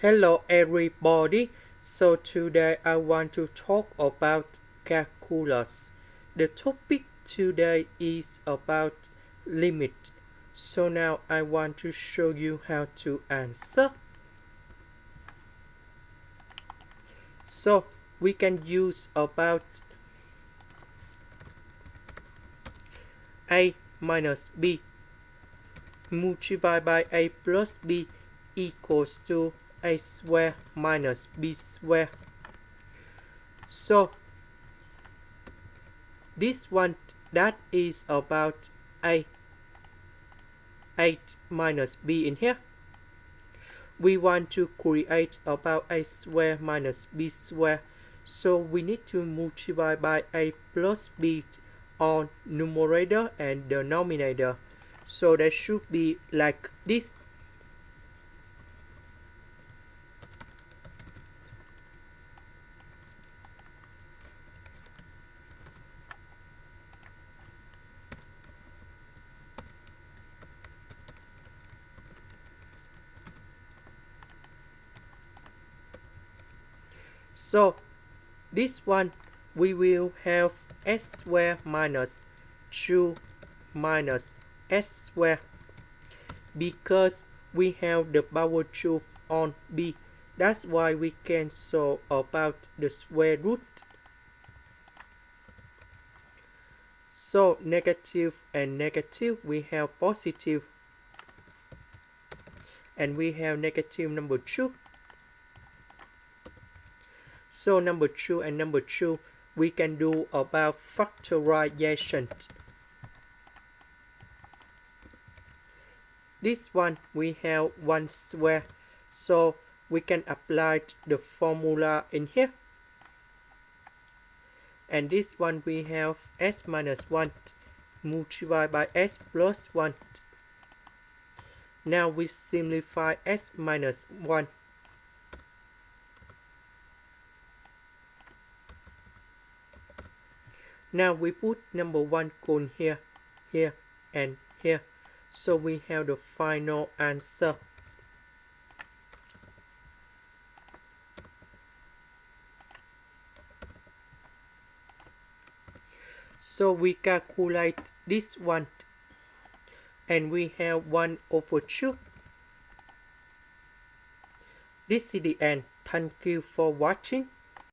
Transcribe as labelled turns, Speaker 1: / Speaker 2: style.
Speaker 1: Hello everybody. So today I want to talk about calculus. The topic today is about limit. So now I want to show you how to answer. So we can use about a minus b multiplied by a plus b equals to a square minus b square. So this one that is about a 8 minus b in here. We want to create about a square minus b square. So we need to multiply by a plus b on numerator and denominator. So that should be like this. So this one we will have s square minus 2 minus s square because we have the power 2 on b. That's why we can solve about the square root. So negative and negative, we have positive, and we have negative number 2. So number 2 and number 2, we can do about factorization. This one we have 1 square, so we can apply the formula in here. And this one we have s minus 1 multiplied by s plus 1. Now we simplify s minus 1. Now we put number 1 cone here, here, and here. So we have the final answer. So we calculate this one, and we have 1 over 2. This is the end. Thank you for watching.